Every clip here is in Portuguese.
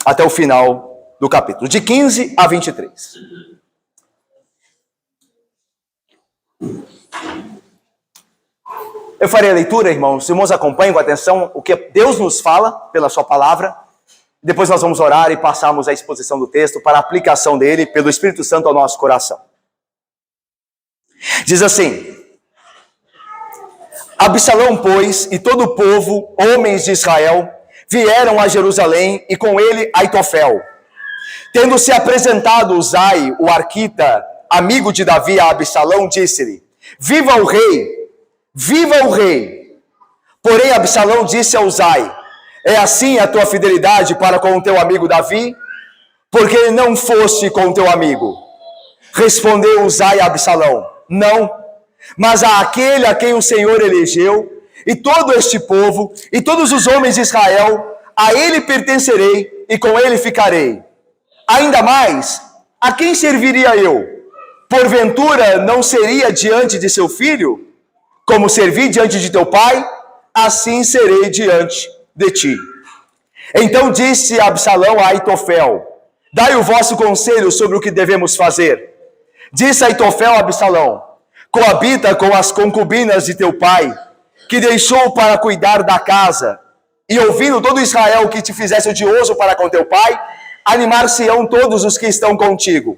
até o final do capítulo, de 15 a 23. Eu farei a leitura, irmãos. Os irmãos acompanhem com atenção o que Deus nos fala pela sua palavra. Depois nós vamos orar e passarmos a exposição do texto para a aplicação dele pelo Espírito Santo ao nosso coração. Diz assim: Absalão, pois, e todo o povo, homens de Israel, vieram a Jerusalém, e com ele Aitofel. Tendo-se apresentado Uzai, o arquita, amigo de Davi, a Absalão, disse-lhe: Viva o rei! Viva o rei! Porém Absalão disse a Uzai: É assim a tua fidelidade para com o teu amigo Davi? Porque não foste com o teu amigo. Respondeu Uzai a Absalão: Não, mas a aquele a quem o Senhor elegeu, e todo este povo, e todos os homens de Israel, a ele pertencerei, e com ele ficarei. Ainda mais, a quem serviria eu? Porventura não seria diante de seu filho? Como servi diante de teu pai, assim serei diante de ti. Então disse Absalão a Aitofel: Dai o vosso conselho sobre o que devemos fazer. Disse Aitofel a Absalão: Coabita com as concubinas de teu pai, que deixou para cuidar da casa, e ouvindo todo Israel que te fizesse odioso para com teu pai, animar-se-ão todos os que estão contigo.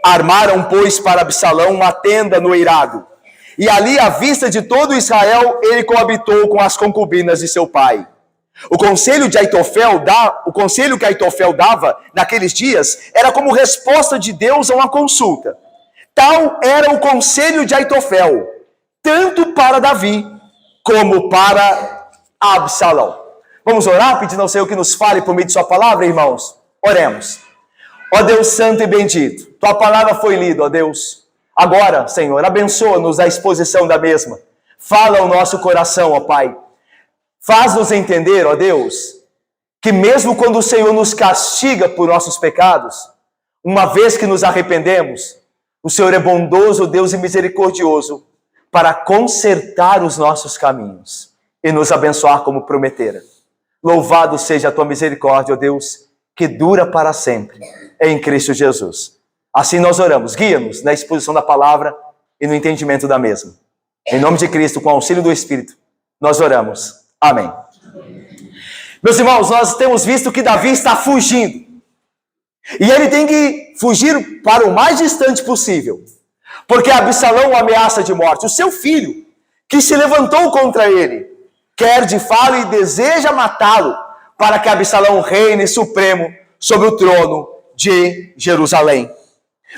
Armaram, pois, para Absalão uma tenda no eirado, e ali, à vista de todo Israel, ele coabitou com as concubinas de seu pai. O conselho que Aitofel dava naqueles dias era como resposta de Deus a uma consulta. Tal era o conselho de Aitofel, tanto para Davi como para Absalão. Vamos orar, pedindo ao Senhor que nos fale por meio de sua palavra, irmãos? Oremos. Ó Deus santo e bendito, tua palavra foi lida, ó Deus. Agora, Senhor, abençoa-nos a exposição da mesma. Fala ao nosso coração, ó Pai. Faz-nos entender, ó Deus, que mesmo quando o Senhor nos castiga por nossos pecados, uma vez que nos arrependemos, o Senhor é bondoso, Deus, e misericordioso para consertar os nossos caminhos e nos abençoar como prometera. Louvado seja a tua misericórdia, ó Deus, que dura para sempre, em Cristo Jesus. Assim nós oramos. Guia-nos na exposição da palavra e no entendimento da mesma. Em nome de Cristo, com o auxílio do Espírito, nós oramos. Amém. Meus irmãos, nós temos visto que Davi está fugindo. E ele tem que fugir para o mais distante possível. Porque Absalão o ameaça de morte. O seu filho, que se levantou contra ele, quer de fato e deseja matá-lo, para que Absalão reine supremo sobre o trono de Jerusalém.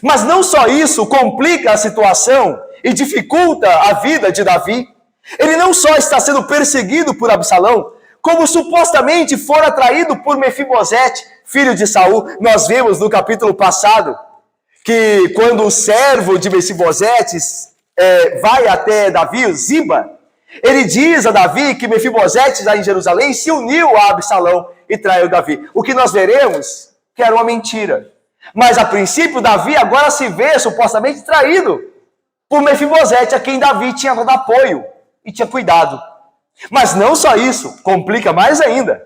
Mas não só isso complica a situação e dificulta a vida de Davi. Ele não só está sendo perseguido por Absalão, como supostamente fora traído por Mefibosete, filho de Saul. Nós vimos no capítulo passado que quando o servo de Mefibosete vai até Davi, Ziba, ele diz a Davi que Mefibosete, já em Jerusalém, se uniu a Absalão e traiu Davi. O que nós veremos que era uma mentira. Mas a princípio Davi agora se vê supostamente traído por Mefibosete, a quem Davi tinha dado apoio e tinha cuidado. Mas não só isso, complica mais ainda.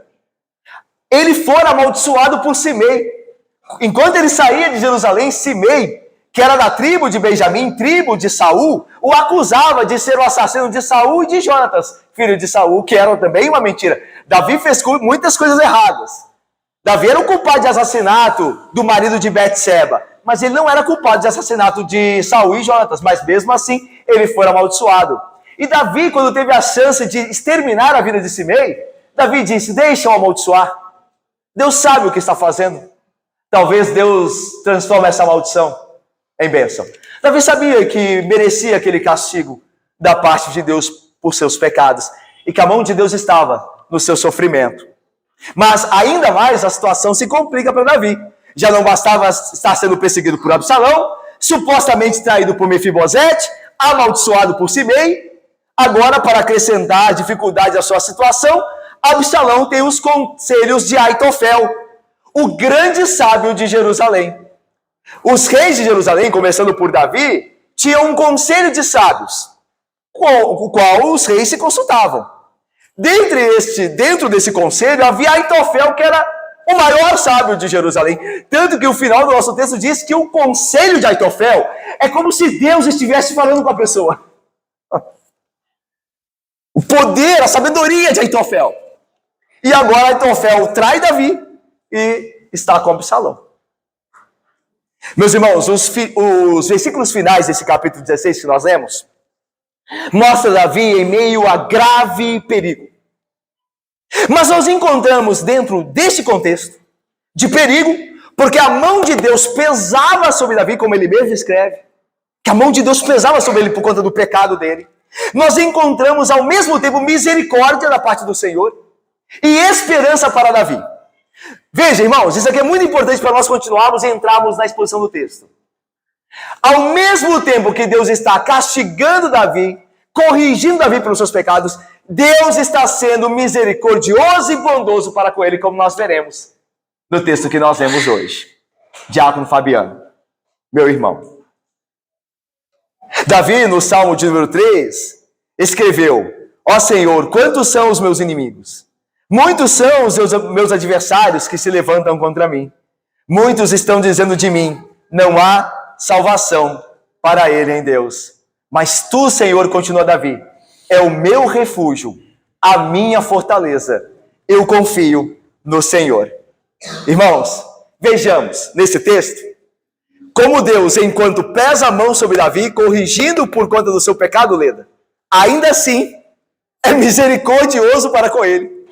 Ele fora amaldiçoado por Simei. Enquanto ele saía de Jerusalém, Simei, que era da tribo de Benjamim, tribo de Saul, o acusava de ser o assassino de Saul e de Jonatas, filho de Saul, que era também uma mentira. Davi fez muitas coisas erradas. Davi era o culpado de assassinato do marido de Betseba, mas ele não era culpado de assassinato de Saul e Jonatas, mas mesmo assim ele foi amaldiçoado. E Davi, quando teve a chance de exterminar a vida de Simei, Davi disse: deixa-o amaldiçoar. Deus sabe o que está fazendo. Talvez Deus transforme essa maldição em bênção. Davi sabia que merecia aquele castigo da parte de Deus por seus pecados e que a mão de Deus estava no seu sofrimento. Mas ainda mais a situação se complica para Davi. Já não bastava estar sendo perseguido por Absalão, supostamente traído por Mefibosete, amaldiçoado por Simei. Agora, para acrescentar dificuldade à sua situação, Absalão tem os conselhos de Aitofel, o grande sábio de Jerusalém. Os reis de Jerusalém, começando por Davi, tinham um conselho de sábios, com o qual os reis se consultavam. Dentro desse conselho havia Aitofel, que era o maior sábio de Jerusalém. Tanto que o final do nosso texto diz que o conselho de Aitofel é como se Deus estivesse falando com a pessoa. O poder, a sabedoria de Aitofel. E agora Aitofel trai Davi e está com Absalão. Meus irmãos, os versículos finais desse capítulo 16 que nós lemos, mostra Davi em meio a grave perigo. Mas nós encontramos dentro deste contexto de perigo, porque a mão de Deus pesava sobre Davi, como ele mesmo escreve, que a mão de Deus pesava sobre ele por conta do pecado dele. Nós encontramos ao mesmo tempo misericórdia da parte do Senhor e esperança para Davi. Veja, irmãos, isso aqui é muito importante para nós continuarmos e entrarmos na exposição do texto. Ao mesmo tempo que Deus está castigando Davi, corrigindo Davi pelos seus pecados, Deus está sendo misericordioso e bondoso para com ele, como nós veremos no texto que nós lemos hoje. Diácono Fabiano, meu irmão. Davi, no Salmo de número 3, escreveu: ó Senhor, quantos são os meus inimigos? Muitos são os meus adversários que se levantam contra mim. Muitos estão dizendo de mim: não há salvação para ele em Deus. Mas tu, Senhor, continua Davi, é o meu refúgio, a minha fortaleza. Eu confio no Senhor. Irmãos, vejamos nesse texto como Deus, enquanto pesa a mão sobre Davi, corrigindo por conta do seu pecado, Leda, ainda assim é misericordioso para com ele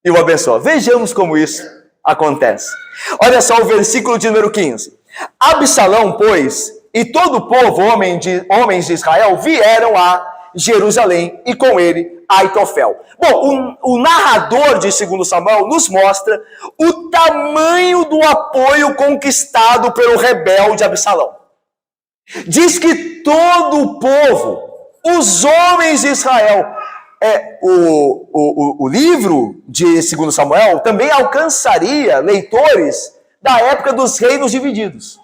e o abençoa. Vejamos como isso acontece. Olha só o versículo de número 15. Absalão, pois, e todo o povo, homens de Israel, vieram a Jerusalém e com ele Aitofel. Bom, o narrador de 2 Samuel nos mostra o tamanho do apoio conquistado pelo rebelde Absalão. Diz que todo o povo, os homens de Israel, o livro de 2 Samuel também alcançaria leitores da época dos reinos divididos.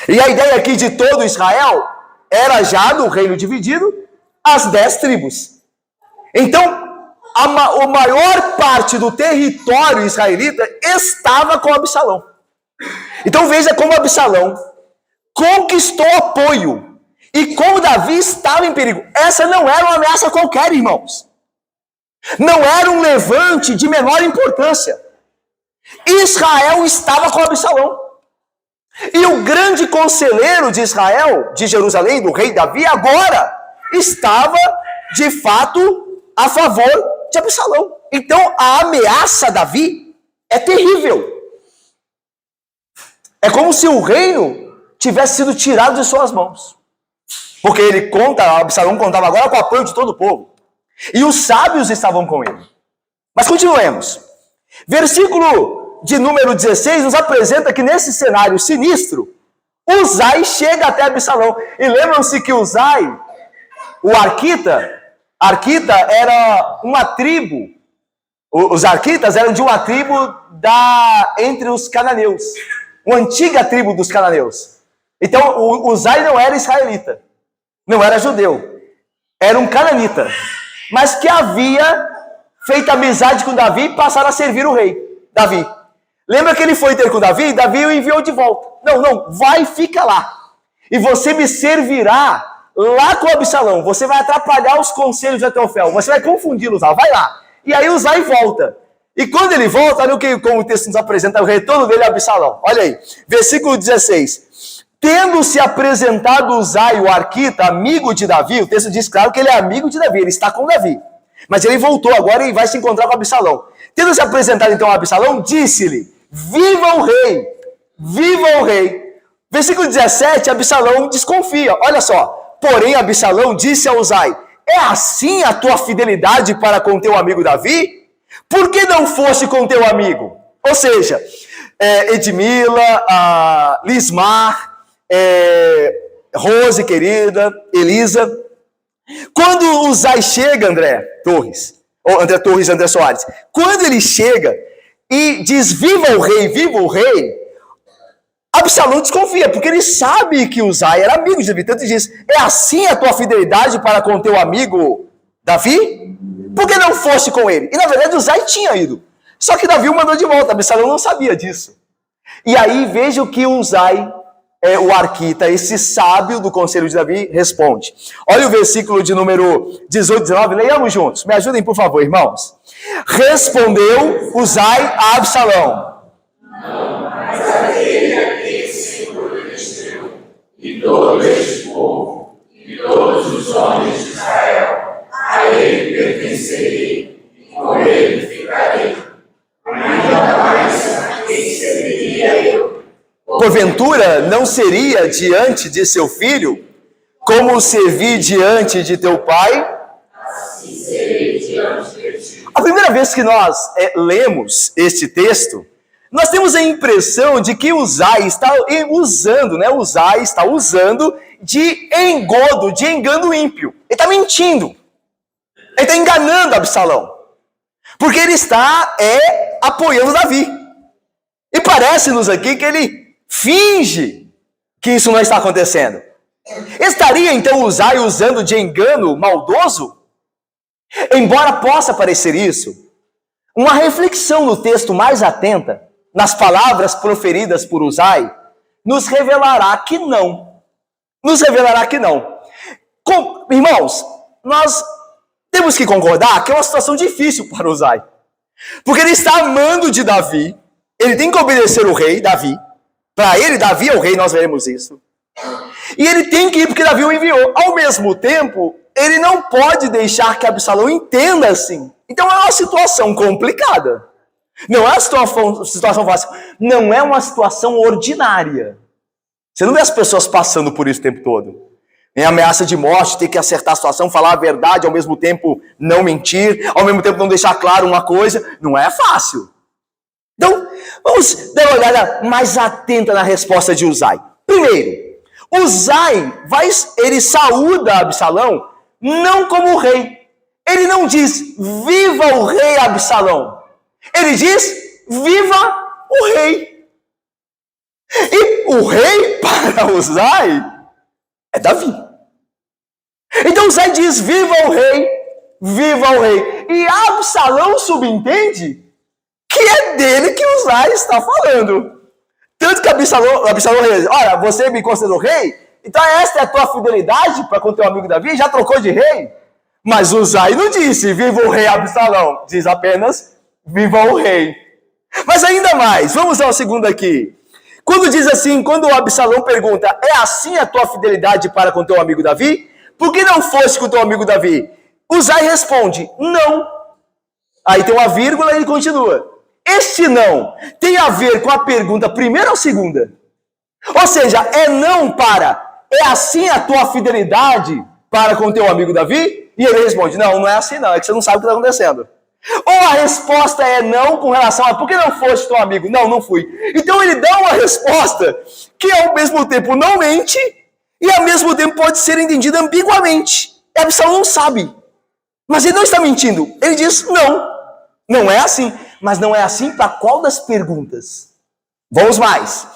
E a ideia aqui de todo Israel era já no reino dividido as 10 tribos. Então, a maior parte do território israelita estava com Absalão. Então veja como Absalão conquistou apoio e como Davi estava em perigo. Essa não era uma ameaça qualquer, irmãos. Não era um levante de menor importância. Israel estava com Absalão. E o grande conselheiro de Israel, de Jerusalém, do rei Davi, agora estava, de fato, a favor de Absalão. Então, a ameaça a Davi é terrível. É como se o reino tivesse sido tirado de suas mãos. Porque Absalão contava agora com o apoio de todo o povo. E os sábios estavam com ele. Mas continuemos. Versículo de número 16 nos apresenta que nesse cenário sinistro, Uzai chega até Absalão. E lembram-se que Uzai, o Arquita era uma tribo. Os Arquitas eram de uma tribo entre os cananeus. Uma antiga tribo dos cananeus. Então, Uzai não era israelita. Não era judeu. Era um cananita. Mas que havia feito amizade com Davi e passaram a servir o rei, Davi. Lembra que ele foi ter com Davi? Davi o enviou de volta. Não, vai e fica lá. E você me servirá lá com Absalão. Você vai atrapalhar os conselhos de Aitofel. Você vai confundi-los lá. Vai lá. E aí Uzai volta. E quando ele volta, olha como o texto nos apresenta o retorno dele a Absalão. Olha aí. Versículo 16. Tendo-se apresentado Uzai, o Arquita, amigo de Davi, o texto diz claro que ele é amigo de Davi. Ele está com Davi. Mas ele voltou agora e vai se encontrar com Absalão. Tendo-se apresentado então a Absalão, disse-lhe: viva o rei! Viva o rei! Versículo 17, Absalão desconfia. Olha só. Porém, Absalão disse a Uzai: é assim a tua fidelidade para com teu amigo Davi? Por que não foste com teu amigo? Ou seja, Edmila, Lismar, Rose, querida, Elisa. Quando Uzai chega, André Soares, quando ele chega e diz viva o rei, Absalão desconfia, porque ele sabe que Uzai era amigo de Davi. Tanto diz: é assim a tua fidelidade para com teu amigo Davi? Por que não foste com ele? E na verdade Uzai tinha ido. Só que Davi o mandou de volta, Absalão não sabia disso. E aí veja o que Uzai, o arquita, esse sábio do conselho de Davi, responde. Olha o versículo de número 18, 19, leiamos juntos. Me ajudem, por favor, irmãos. Respondeu Uzai a Absalão: não, mas aquele a quem o Senhor elegeu, e todo este povo, e todos os homens de Israel, a ele pertencerei, e com ele ficarei. Ainda mais a quem serviria eu. Porventura não seria diante de seu filho, como servi diante de teu pai? Assim serei diante de ti. A primeira vez que nós lemos este texto, nós temos a impressão de que Uzai está usando, né? Uzai está usando de engodo, de engano ímpio. Ele está mentindo. Ele está enganando Absalão. Porque ele está apoiando Davi. E parece-nos aqui que ele finge que isso não está acontecendo. Estaria então Uzai usando de engano maldoso? Embora possa parecer isso, uma reflexão no texto mais atenta, nas palavras proferidas por Uzai, nos revelará que não. Nos revelará que não. Irmãos, nós temos que concordar que é uma situação difícil para Uzai. Porque ele está amando de Davi, ele tem que obedecer o rei, Davi. Para ele, Davi é o rei, nós veremos isso. E ele tem que ir porque Davi o enviou. Ao mesmo tempo, ele não pode deixar que Absalão entenda assim. Então é uma situação complicada. Não é uma situação fácil. Não é uma situação ordinária. Você não vê as pessoas passando por isso o tempo todo. Em ameaça de morte, ter que acertar a situação, falar a verdade, ao mesmo tempo não mentir, ao mesmo tempo não deixar claro uma coisa. Não é fácil. Então, vamos dar uma olhada mais atenta na resposta de Uzai. Primeiro, Uzai, ele saúda Absalão não como rei. Ele não diz, viva o rei Absalão. Ele diz, viva o rei. E o rei, para Uzai, é Davi. Então Uzai diz, viva o rei, viva o rei. E Absalão subentende que é dele que Uzai está falando. Tanto que Absalão diz, olha, você me considerou rei? Então esta é a tua fidelidade para com teu amigo Davi? Já trocou de rei? Mas Uzai não disse, viva o rei Absalão. Diz apenas, viva o rei. Mas ainda mais, vamos ao segundo aqui. Quando diz assim, quando o Absalão pergunta, é assim a tua fidelidade para com teu amigo Davi? Por que não foste com teu amigo Davi? Uzai responde, não. Aí tem uma vírgula e ele continua. Este não tem a ver com a pergunta primeira ou segunda? Ou seja, é não para, é assim a tua fidelidade para com teu amigo Davi? E ele responde, não é assim não, é que você não sabe o que está acontecendo. Ou a resposta é não com relação a, por que não foste teu amigo? Não fui. Então ele dá uma resposta que ao mesmo tempo não mente e ao mesmo tempo pode ser entendida ambiguamente. E Absalão não sabe. Mas ele não está mentindo. Ele diz, não é assim. Mas não é assim para qual das perguntas? Vamos mais.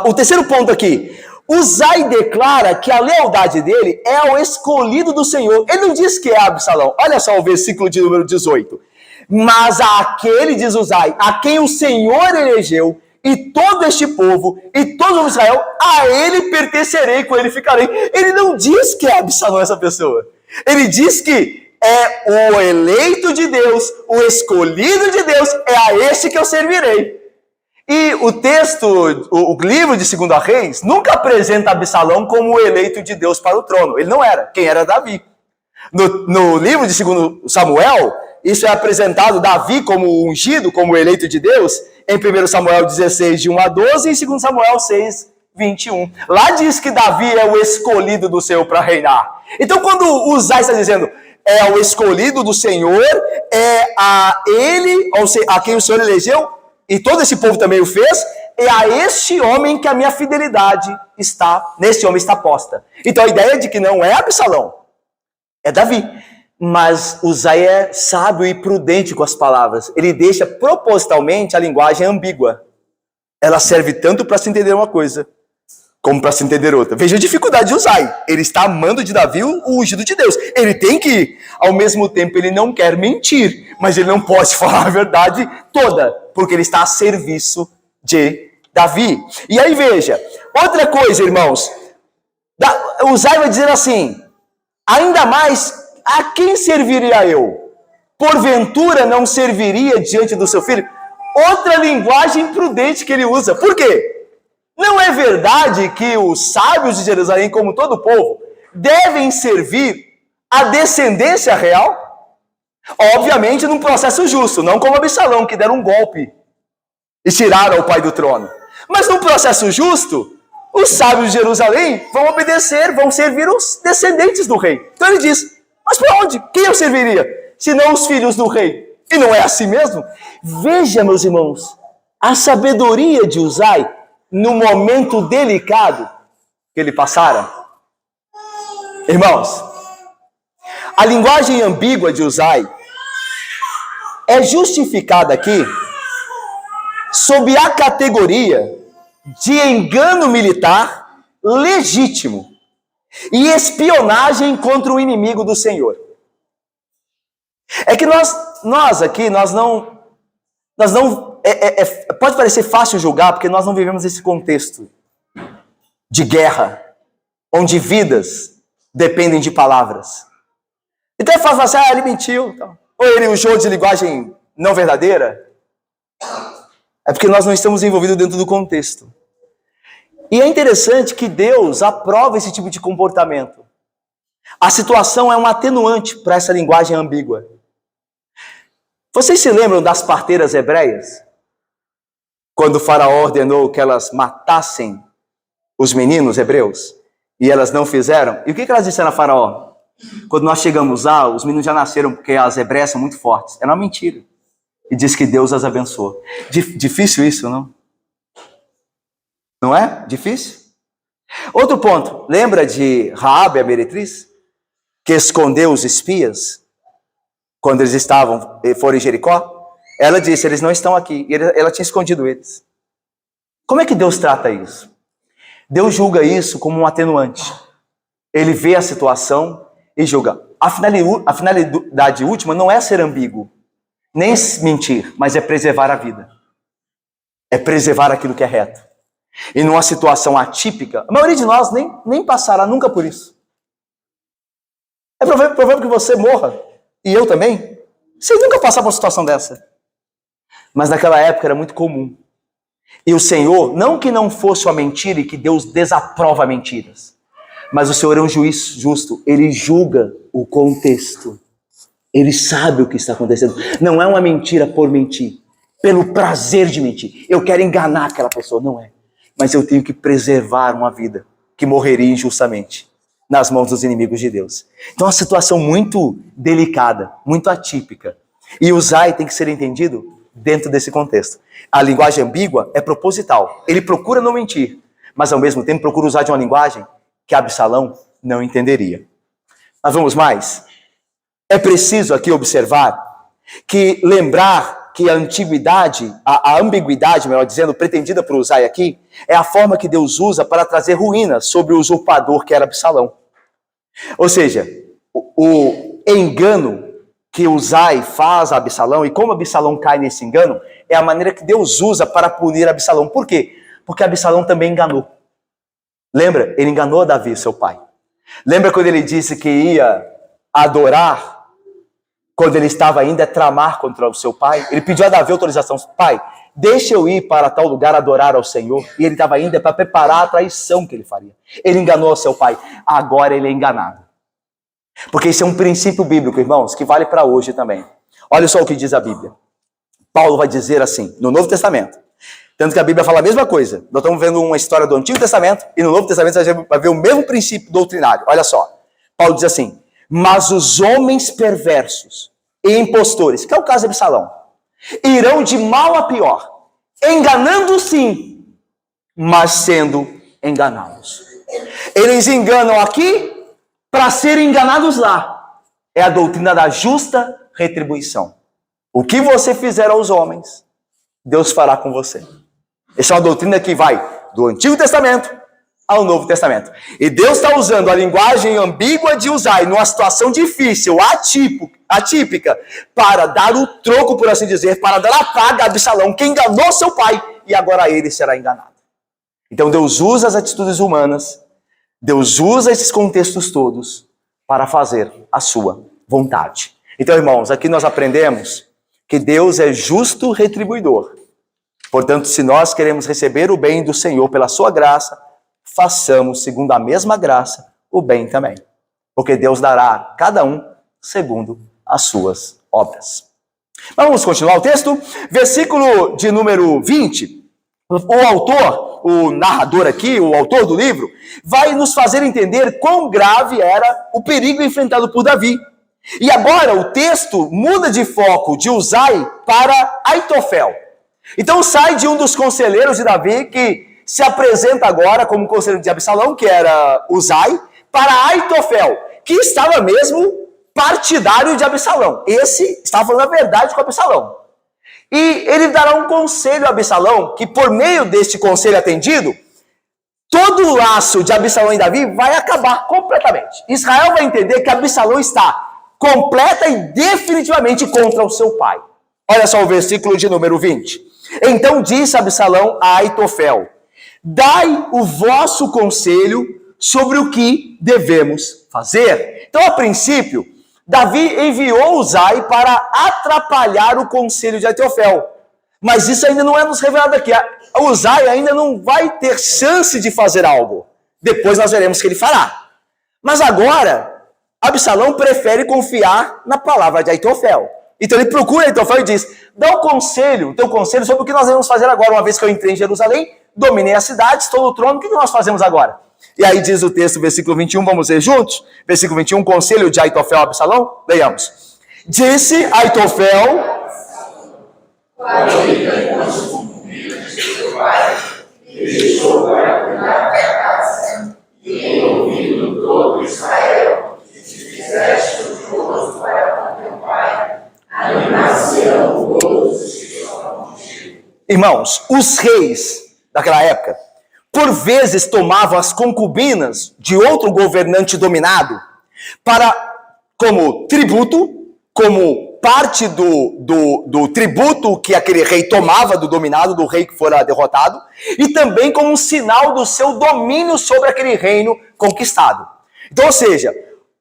O terceiro ponto aqui. Uzai declara que a lealdade dele é ao escolhido do Senhor. Ele não diz que é Absalão. Olha só o versículo de número 18. Mas aquele, diz Uzai, a quem o Senhor elegeu, e todo este povo, e todo Israel, a ele pertencerei, com ele ficarei. Ele não diz que é Absalão essa pessoa. Ele diz que é o eleito de Deus, o escolhido de Deus, é a este que eu servirei. E o texto, o livro de 2 Reis, nunca apresenta Absalão como o eleito de Deus para o trono. Ele não era. Quem era Davi? No livro de 2 Samuel, isso é apresentado Davi como ungido, como o eleito de Deus, em 1 Samuel 16, de 1 a 12, e em 2 Samuel 6, 21. Lá diz que Davi é o escolhido do Senhor para reinar. Então, quando Uzai está dizendo, é o escolhido do Senhor, é a ele, ou seja, a quem o Senhor elegeu, e todo esse povo também o fez, é a este homem que a minha fidelidade está, nesse homem está posta. Então a ideia de que não é Absalão, é Davi. Mas Uzai é sábio e prudente com as palavras. Ele deixa propositalmente a linguagem ambígua. Ela serve tanto para se entender uma coisa, Como para se entender outra. Veja a dificuldade de Uzai. Ele está amando de Davi o ungido de Deus. Ele tem que ir. Ao mesmo tempo, ele não quer mentir. Mas ele não pode falar a verdade toda. Porque ele está a serviço de Davi. E aí veja. Outra coisa, irmãos. Uzai vai dizer assim. Ainda mais, a quem serviria eu? Porventura não serviria diante do seu filho? Outra linguagem prudente que ele usa. Por quê? Não é verdade que os sábios de Jerusalém, como todo o povo, devem servir a descendência real? Obviamente num processo justo, não como Absalão, que deram um golpe e tiraram o pai do trono. Mas num processo justo, os sábios de Jerusalém vão obedecer, vão servir os descendentes do rei. Então ele diz, mas para onde? Quem eu serviria? Se não os filhos do rei. E não é assim mesmo? Veja, meus irmãos, a sabedoria de Uzai no momento delicado que ele passara. Irmãos, a linguagem ambígua de Uzai é justificada aqui sob a categoria de engano militar legítimo e espionagem contra o inimigo do Senhor. É que nós aqui, nós não pode parecer fácil julgar, porque nós não vivemos esse contexto de guerra, onde vidas dependem de palavras. Então é fácil falar assim, ele mentiu. Então. Ou ele usou de linguagem não verdadeira. É porque nós não estamos envolvidos dentro do contexto. E é interessante que Deus aprova esse tipo de comportamento. A situação é um atenuante para essa linguagem ambígua. Vocês se lembram das parteiras hebreias? Quando o faraó ordenou que elas matassem os meninos hebreus, e elas não fizeram. E o que elas disseram a faraó? Quando nós chegamos lá, os meninos já nasceram porque as hebreias são muito fortes. Era uma mentira. E diz que Deus as abençoou. Difícil isso, não? Não é? Difícil? Outro ponto. Lembra de Raabe, a meretriz? Que escondeu os espias quando eles foram em Jericó? Ela disse, eles não estão aqui. E ela tinha escondido eles. Como é que Deus trata isso? Deus julga isso como um atenuante. Ele vê a situação e julga. A finalidade última não é ser ambíguo, nem mentir, mas é preservar a vida. É preservar aquilo que é reto. E numa situação atípica, a maioria de nós nem passará nunca por isso. É provável que você morra, e eu também. Você nunca passar por uma situação dessa. Mas naquela época era muito comum. E o Senhor, não que não fosse uma mentira e que Deus desaprova mentiras, mas o Senhor é um juiz justo. Ele julga o contexto. Ele sabe o que está acontecendo. Não é uma mentira por mentir, pelo prazer de mentir. Eu quero enganar aquela pessoa. Não é. Mas eu tenho que preservar uma vida que morreria injustamente nas mãos dos inimigos de Deus. Então é uma situação muito delicada, muito atípica. E Uzai tem que ser entendido dentro desse contexto. A linguagem ambígua é proposital. Ele procura não mentir, mas ao mesmo tempo procura usar de uma linguagem que Absalão não entenderia. Mas vamos mais. É preciso aqui observar que lembrar que a antiguidade, a ambiguidade, melhor dizendo, pretendida por Uzai aqui, é a forma que Deus usa para trazer ruína sobre o usurpador que era Absalão. Ou seja, o engano que Uzai faz a Absalão, e como Absalão cai nesse engano, é a maneira que Deus usa para punir Absalão. Por quê? Porque Absalão também enganou. Lembra? Ele enganou Davi, seu pai. Lembra quando ele disse que ia adorar, quando ele estava ainda a tramar contra o seu pai? Ele pediu a Davi autorização. Pai, deixa eu ir para tal lugar adorar ao Senhor. E ele estava ainda para preparar a traição que ele faria. Ele enganou seu pai. Agora ele é enganado. Porque isso é um princípio bíblico, irmãos, que vale para hoje também. Olha só o que diz a Bíblia. Paulo vai dizer assim, no Novo Testamento. Tanto que a Bíblia fala a mesma coisa. Nós estamos vendo uma história do Antigo Testamento e no Novo Testamento você vai ver o mesmo princípio doutrinário. Olha só. Paulo diz assim, mas os homens perversos e impostores, que é o caso de Absalão, irão de mal a pior, enganando sim, mas sendo enganados. Eles enganam aqui para serem enganados lá. É a doutrina da justa retribuição. O que você fizer aos homens, Deus fará com você. Essa é uma doutrina que vai do Antigo Testamento ao Novo Testamento. E Deus está usando a linguagem ambígua de Uzai numa situação difícil, atípica, para dar o troco, por assim dizer, para dar a paga a Absalão, que enganou seu pai, e agora ele será enganado. Então Deus usa as atitudes humanas, Deus usa esses contextos todos para fazer a sua vontade. Então, irmãos, aqui nós aprendemos que Deus é justo retribuidor. Portanto, se nós queremos receber o bem do Senhor pela sua graça, façamos, segundo a mesma graça, o bem também. Porque Deus dará a cada um segundo as suas obras. Mas vamos continuar o texto. Versículo de número 20. O autor, o narrador aqui, o autor do livro, vai nos fazer entender quão grave era o perigo enfrentado por Davi. E agora o texto muda de foco de Uzai para Aitofel. Então sai de um dos conselheiros de Davi, que se apresenta agora como conselheiro de Absalão, que era Uzai, para Aitofel, que estava mesmo partidário de Absalão. Esse estava falando a verdade com Absalão. E ele dará um conselho a Absalão, que por meio deste conselho atendido, todo o laço de Absalão e Davi vai acabar completamente. Israel vai entender que Absalão está completa e definitivamente contra o seu pai. Olha só o versículo de número 20. Então disse Absalão a Aitofel: dai o vosso conselho sobre o que devemos fazer. Então, a princípio, Davi enviou Uzai para atrapalhar o conselho de Aitofel. Mas isso ainda não é nos revelado aqui. Uzai ainda não vai ter chance de fazer algo. Depois nós veremos o que ele fará. Mas agora, Absalão prefere confiar na palavra de Aitofel. Então ele procura Aitofel e diz: dá o teu conselho sobre o que nós devemos fazer agora, uma vez que eu entrei em Jerusalém, dominei a cidade, estou no trono, o que nós fazemos agora? E aí diz o texto, versículo 21, vamos ler juntos? Versículo 21, conselho de Aitofel a Absalão, leiamos. Disse Aitofel: deixou para cuidar da casa, e ouvindo todo Israel, que te fizeste o justo para com teu pai, animação todos os que estão contigo. Irmãos, os reis daquela época, por vezes tomavam as concubinas de outro governante dominado como tributo, como parte do tributo que aquele rei tomava do dominado, do rei que fora derrotado, e também como um sinal do seu domínio sobre aquele reino conquistado. Então, ou seja,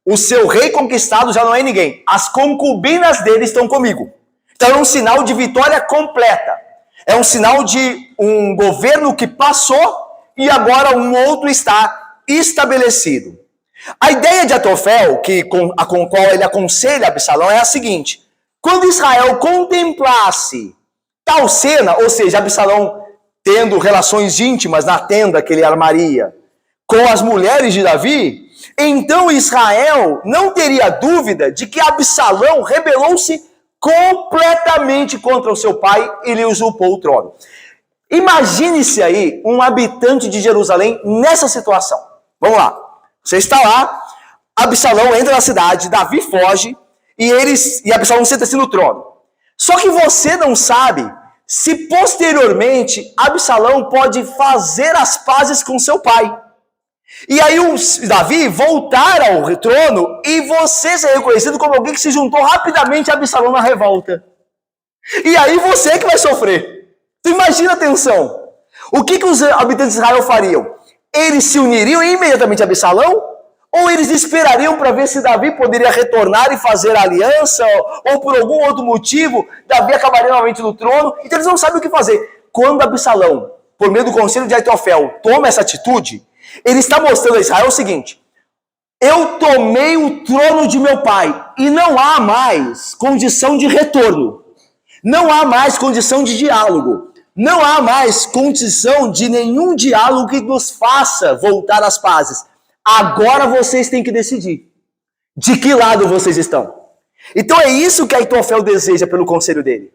o seu rei conquistado já não é ninguém, as concubinas dele estão comigo. Então é um sinal de vitória completa, é um sinal de um governo que passou e agora um outro está estabelecido. A ideia de Aitofel, com qual ele aconselha Absalão, é a seguinte: quando Israel contemplasse tal cena, ou seja, Absalão tendo relações íntimas na tenda que ele armaria com as mulheres de Davi, então Israel não teria dúvida de que Absalão rebelou-se completamente contra o seu pai e lhe usurpou o trono. Imagine-se aí um habitante de Jerusalém nessa situação. Vamos lá. Você está lá, Absalão entra na cidade, Davi foge e Absalão senta-se no trono. Só que você não sabe se posteriormente Absalão pode fazer as pazes com seu pai. E aí o Davi voltar ao trono e você ser reconhecido como alguém que se juntou rapidamente a Absalão na revolta. E aí você que vai sofrer. Então imagina a tensão. O que os habitantes de Israel fariam? Eles se uniriam imediatamente a Absalão? Ou eles esperariam para ver se Davi poderia retornar e fazer aliança? Ou por algum outro motivo, Davi acabaria novamente no trono? Então eles não sabem o que fazer. Quando Absalão, por meio do conselho de Aitofel, toma essa atitude, ele está mostrando a Israel o seguinte: eu tomei o trono de meu pai e não há mais condição de retorno. Não há mais condição de diálogo. Não há mais condição de nenhum diálogo que nos faça voltar às pazes. Agora vocês têm que decidir de que lado vocês estão. Então é isso que Aitofel deseja pelo conselho dele.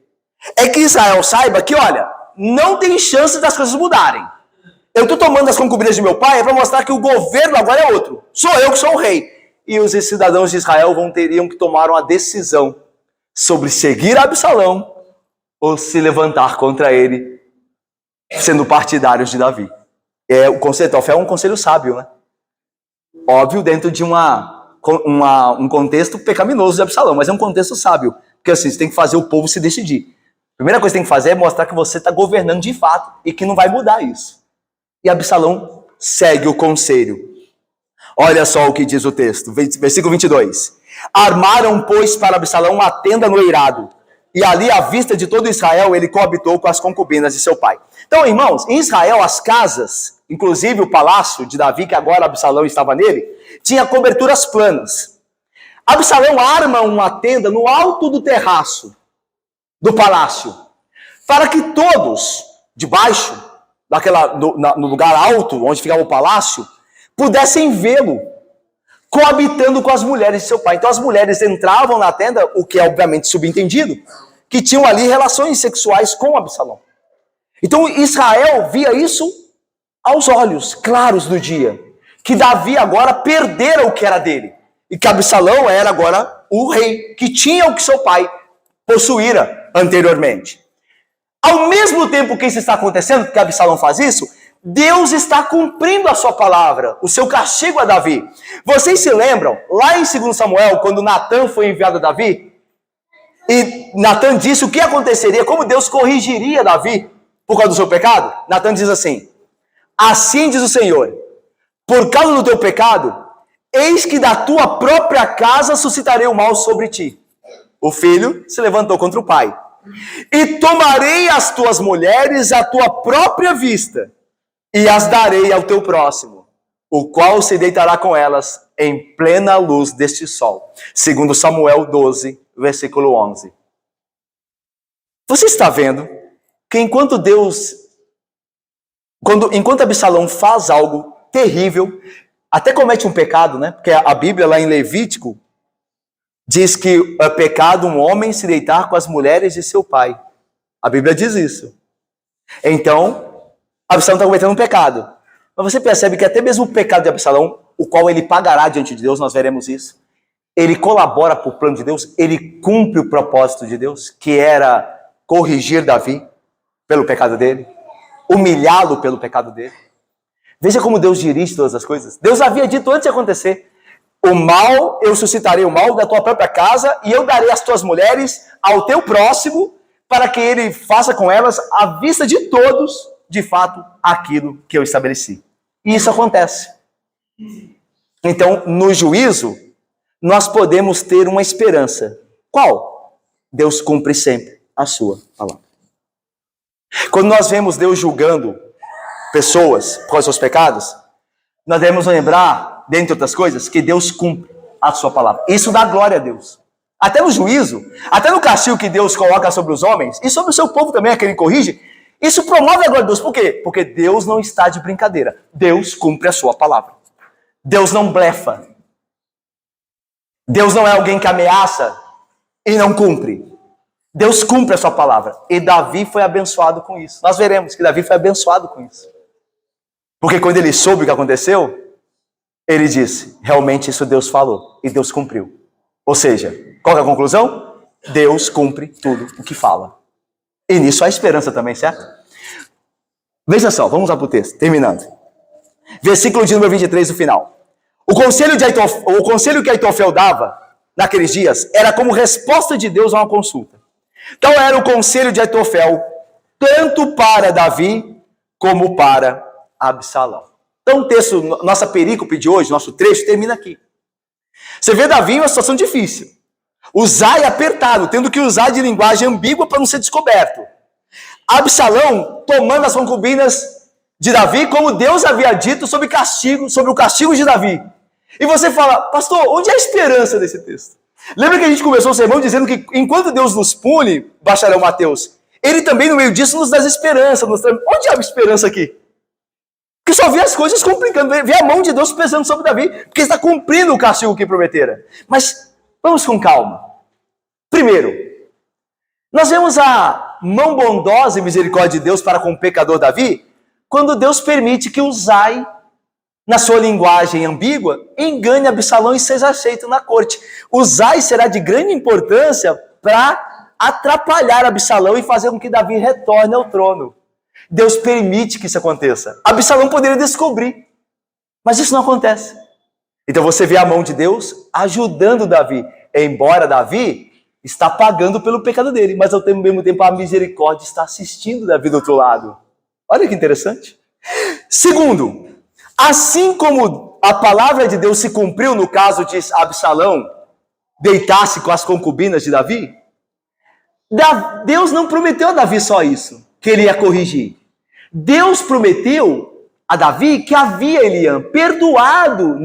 É que Israel saiba que, olha, não tem chance das coisas mudarem. Eu estou tomando as concubinas de meu pai para mostrar que o governo agora é outro. Sou eu que sou o rei. E os cidadãos de Israel teriam que tomar uma decisão sobre seguir Absalão ou se levantar contra ele, sendo partidários de Davi. O conselho de Aitofel é um conselho sábio, né? Óbvio, dentro de um contexto pecaminoso de Absalão, mas é um contexto sábio. Porque assim, você tem que fazer o povo se decidir. A primeira coisa que você tem que fazer é mostrar que você está governando de fato e que não vai mudar isso. E Absalão segue o conselho. Olha só o que diz o texto, versículo 22. Armaram, pois, para Absalão uma tenda no eirado, e ali, à vista de todo Israel, ele coabitou com as concubinas de seu pai. Então, irmãos, em Israel, as casas, inclusive o palácio de Davi, que agora Absalão estava nele, tinha coberturas planas. Absalão arma uma tenda no alto do terraço do palácio, para que todos, debaixo, no lugar alto, onde ficava o palácio, pudessem vê-lo, coabitando com as mulheres de seu pai. Então as mulheres entravam na tenda, o que é obviamente subentendido, que tinham ali relações sexuais com Absalão. Então Israel via isso aos olhos claros do dia, que Davi agora perdera o que era dele, e que Absalão era agora o rei, que tinha o que seu pai possuíra anteriormente. Ao mesmo tempo que isso está acontecendo, que Absalão faz isso, Deus está cumprindo a sua palavra, o seu castigo a Davi. Vocês se lembram, lá em 2 Samuel, quando Natã foi enviado a Davi, e Natã disse o que aconteceria, como Deus corrigiria Davi por causa do seu pecado? Natã diz assim: assim diz o Senhor, por causa do teu pecado, eis que da tua própria casa suscitarei o mal sobre ti. O filho se levantou contra o pai. E tomarei as tuas mulheres à tua própria vista, e as darei ao teu próximo, o qual se deitará com elas em plena luz deste sol. 2 Samuel 12, versículo 11. Você está vendo que enquanto Absalão faz algo terrível, até comete um pecado, né? Porque a Bíblia lá em Levítico diz que é pecado um homem se deitar com as mulheres de seu pai. A Bíblia diz isso. Então, Absalão está cometendo um pecado. Mas você percebe que até mesmo o pecado de Absalão, o qual ele pagará diante de Deus, nós veremos isso. Ele colabora para o plano de Deus, ele cumpre o propósito de Deus, que era corrigir Davi pelo pecado dele, humilhá-lo pelo pecado dele. Veja como Deus dirige todas as coisas. Deus havia dito antes de acontecer: o mal, eu suscitarei o mal da tua própria casa, e eu darei as tuas mulheres ao teu próximo, para que ele faça com elas, à vista de todos, de fato, aquilo que eu estabeleci. E isso acontece. Então, no juízo, nós podemos ter uma esperança. Qual? Deus cumpre sempre a sua palavra. Quando nós vemos Deus julgando pessoas por causa dos seus pecados, nós devemos lembrar, dentre outras coisas, que Deus cumpre a sua palavra. Isso dá glória a Deus. Até no juízo, até no castigo que Deus coloca sobre os homens, e sobre o seu povo também, a quem ele corrige, isso promove a glória de Deus. Por quê? Porque Deus não está de brincadeira. Deus cumpre a sua palavra. Deus não blefa. Deus não é alguém que ameaça e não cumpre. Deus cumpre a sua palavra. E Davi foi abençoado com isso. Nós veremos que Davi foi abençoado com isso. Porque quando ele soube o que aconteceu, ele disse: realmente isso Deus falou. E Deus cumpriu. Ou seja, qual é a conclusão? Deus cumpre tudo o que fala. E nisso há esperança também, certo? Veja só, vamos lá para o texto, terminando. Versículo de número 23 do final. O conselho que Aitofel dava naqueles dias era como resposta de Deus a uma consulta. Então era o conselho de Aitofel, tanto para Davi como para Absalão. Então o texto, nossa perícope de hoje, nosso trecho, termina aqui. Você vê Davi em uma situação difícil. Usar apertado, tendo que usar de linguagem ambígua para não ser descoberto. Absalão tomando as concubinas de Davi, como Deus havia dito sobre o castigo de Davi. E você fala: pastor, onde é a esperança desse texto? Lembra que a gente começou o sermão dizendo que enquanto Deus nos pune, bacharel Mateus, ele também no meio disso nos dá esperança. Onde há a esperança aqui? Porque só vê as coisas complicando, vê a mão de Deus pesando sobre Davi, porque está cumprindo o castigo que prometera. Mas vamos com calma. Primeiro, nós vemos a mão bondosa e misericórdia de Deus para com o pecador Davi, quando Deus permite que Uzai, na sua linguagem ambígua, engane Absalão e seja aceito na corte. Uzai será de grande importância para atrapalhar Absalão e fazer com que Davi retorne ao trono. Deus permite que isso aconteça. Absalão poderia descobrir, mas isso não acontece. Então você vê a mão de Deus ajudando Davi, embora Davi está pagando pelo pecado dele, mas ao mesmo tempo a misericórdia está assistindo Davi do outro lado. Olha que interessante. Segundo, assim como a palavra de Deus se cumpriu no caso de Absalão deitar-se com as concubinas de Davi, Deus não prometeu a Davi só isso, que ele ia corrigir. Deus prometeu a Davi que havia, Eliam, perdoado,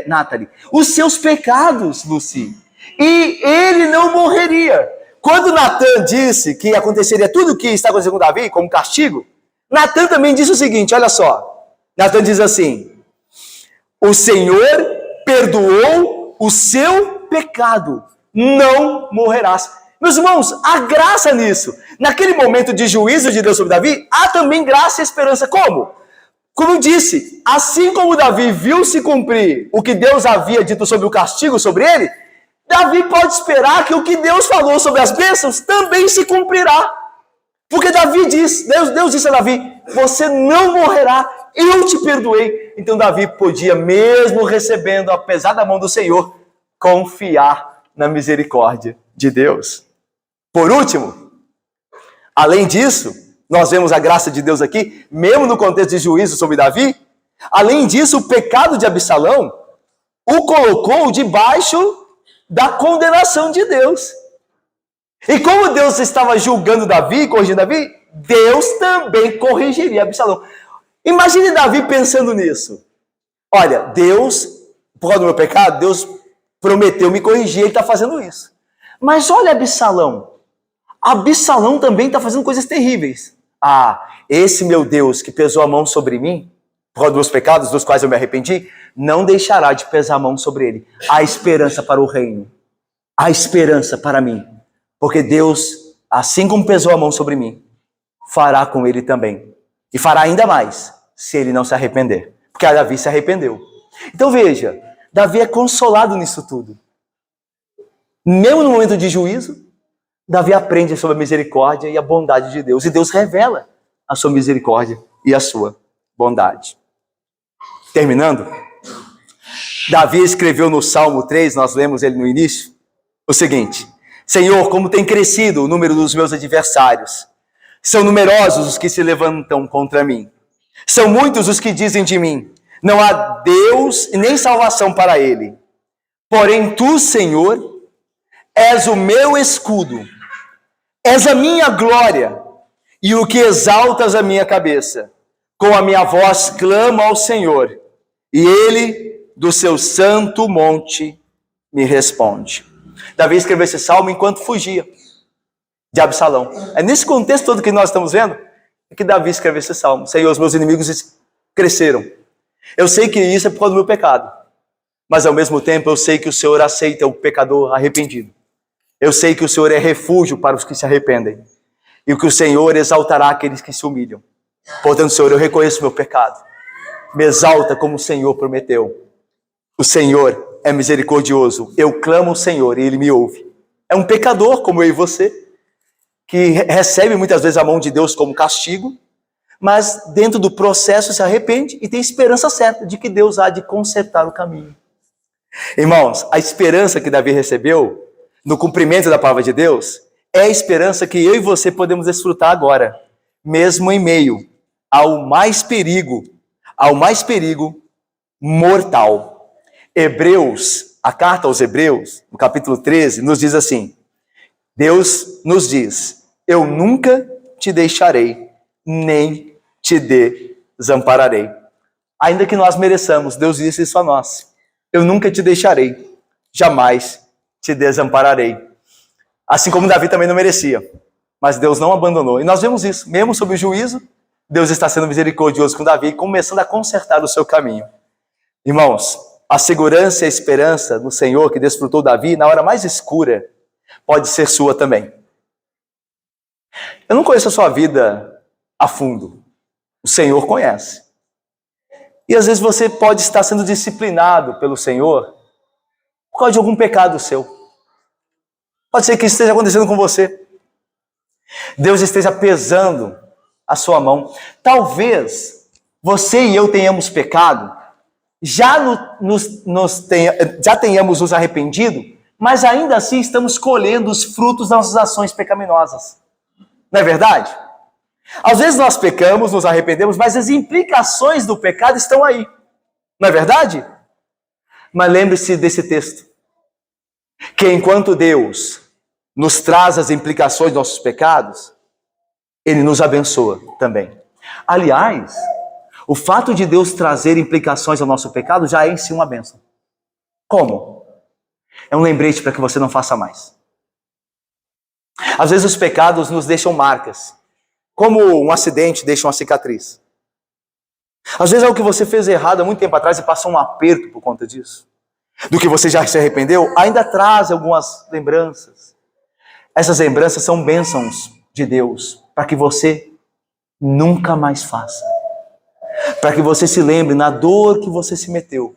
Nathalie, os seus pecados, Luci. E ele não morreria. Quando Natan disse que aconteceria tudo o que está acontecendo com Davi, como castigo, Natan também disse o seguinte, olha só. Natan diz assim, o Senhor perdoou o seu pecado, não morrerás. Meus irmãos, há graça nisso. Naquele momento de juízo de Deus sobre Davi, há também graça e esperança. Como? Como eu disse, assim como Davi viu se cumprir o que Deus havia dito sobre o castigo sobre ele, Davi pode esperar que o que Deus falou sobre as bênçãos também se cumprirá. Porque Davi diz, Deus disse a Davi, você não morrerá, eu te perdoei. Então Davi podia, mesmo recebendo, apesar da mão do Senhor, confiar na misericórdia de Deus. Por último, além disso, nós vemos a graça de Deus aqui, mesmo no contexto de juízo sobre Davi. Além disso, o pecado de Absalão o colocou debaixo da condenação de Deus. E como Deus estava julgando Davi, corrigindo Davi, Deus também corrigiria Absalão. Imagine Davi pensando nisso. Olha, Deus, por causa do meu pecado, Deus prometeu me corrigir, ele está fazendo isso. Mas olha Absalão. Absalão também está fazendo coisas terríveis. Esse meu Deus que pesou a mão sobre mim, por causa dos meus pecados, dos quais eu me arrependi, não deixará de pesar a mão sobre ele. Há esperança para o reino. Há esperança para mim. Porque Deus, assim como pesou a mão sobre mim, fará com ele também. E fará ainda mais, se ele não se arrepender. Porque Davi se arrependeu. Então veja, Davi é consolado nisso tudo. Mesmo no momento de juízo, Davi aprende sobre a misericórdia e a bondade de Deus. E Deus revela a sua misericórdia e a sua bondade. Terminando, Davi escreveu no Salmo 3, nós lemos ele no início, o seguinte: Senhor, como tem crescido o número dos meus adversários. São numerosos os que se levantam contra mim. São muitos os que dizem de mim, não há Deus e nem salvação para ele. Porém tu, Senhor, és o meu escudo, és a minha glória e o que exaltas a minha cabeça. Com a minha voz clamo ao Senhor, e ele, do seu santo monte, me responde. Davi escreveu esse salmo enquanto fugia de Absalão. É nesse contexto todo que nós estamos vendo que Davi escreveu esse salmo. Senhor, os meus inimigos cresceram. Eu sei que isso é por causa do meu pecado, mas ao mesmo tempo eu sei que o Senhor aceita o pecador arrependido. Eu sei que o Senhor é refúgio para os que se arrependem e que o Senhor exaltará aqueles que se humilham. Portanto, Senhor, eu reconheço o meu pecado. Me exalta como o Senhor prometeu. O Senhor é misericordioso. Eu clamo ao Senhor e Ele me ouve. É um pecador como eu e você, que recebe muitas vezes a mão de Deus como castigo, mas dentro do processo se arrepende e tem esperança certa de que Deus há de consertar o caminho. Irmãos, a esperança que Davi recebeu no cumprimento da palavra de Deus é a esperança que eu e você podemos desfrutar agora, mesmo em meio ao mais perigo mortal. Hebreus, a carta aos Hebreus, no capítulo 13, nos diz assim: Deus nos diz, eu nunca te deixarei, nem te desampararei. Ainda que nós mereçamos, Deus disse isso a nós. Eu nunca te deixarei, jamais te desampararei. Assim como Davi também não merecia, mas Deus não abandonou. E nós vemos isso, mesmo sob o juízo, Deus está sendo misericordioso com Davi, começando a consertar o seu caminho. Irmãos, a segurança e a esperança no Senhor que desfrutou Davi na hora mais escura pode ser sua também. Eu não conheço a sua vida a fundo. O Senhor conhece. E às vezes você pode estar sendo disciplinado pelo Senhor por causa de algum pecado seu. Pode ser que isso esteja acontecendo com você. Deus esteja pesando a sua mão. Talvez você e eu tenhamos pecado, já tenhamos nos arrependido, mas ainda assim estamos colhendo os frutos das nossas ações pecaminosas. Não é verdade? Às vezes nós pecamos, nos arrependemos, mas as implicações do pecado estão aí. Não é verdade? Mas lembre-se desse texto, que enquanto Deus nos traz as implicações dos nossos pecados, Ele nos abençoa também. Aliás, o fato de Deus trazer implicações ao nosso pecado já é em si uma bênção. Como? É um lembrete para que você não faça mais. Às vezes os pecados nos deixam marcas, como um acidente deixa uma cicatriz. Às vezes é o que você fez errado há muito tempo atrás e passou um aperto por conta disso. Do que você já se arrependeu, ainda traz algumas lembranças. Essas lembranças são bênçãos de Deus, para que você nunca mais faça. Para que você se lembre na dor que você se meteu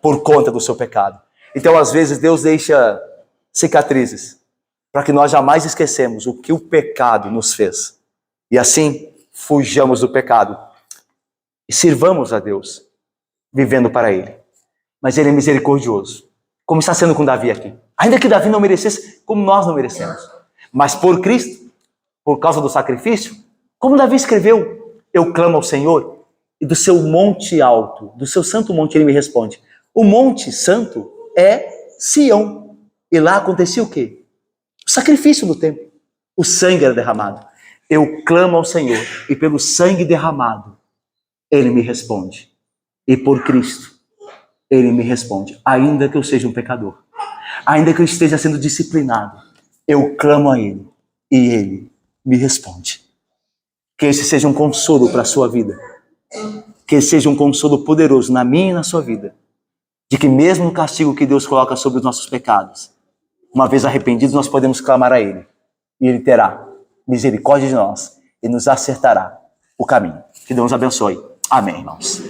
por conta do seu pecado. Então, às vezes, Deus deixa cicatrizes para que nós jamais esquecemos o que o pecado nos fez. E assim, fujamos do pecado e sirvamos a Deus, vivendo para Ele. Mas Ele é misericordioso, como está sendo com Davi aqui. Ainda que Davi não merecesse, como nós não merecemos. Mas por Cristo, por causa do sacrifício, como Davi escreveu, eu clamo ao Senhor, e do seu monte alto, do seu santo monte, Ele me responde. O monte santo é Sião. E lá acontecia o quê? O sacrifício do templo. O sangue era derramado. Eu clamo ao Senhor, e pelo sangue derramado, Ele me responde. E por Cristo, Ele me responde. Ainda que eu seja um pecador, ainda que eu esteja sendo disciplinado, eu clamo a Ele, e Ele me responde. Que esse seja um consolo para a sua vida. Que esse seja um consolo poderoso na minha e na sua vida. De que mesmo no castigo que Deus coloca sobre os nossos pecados, uma vez arrependidos, nós podemos clamar a Ele. E Ele terá misericórdia de nós e nos acertará o caminho. Que Deus nos abençoe. Amém, irmãos.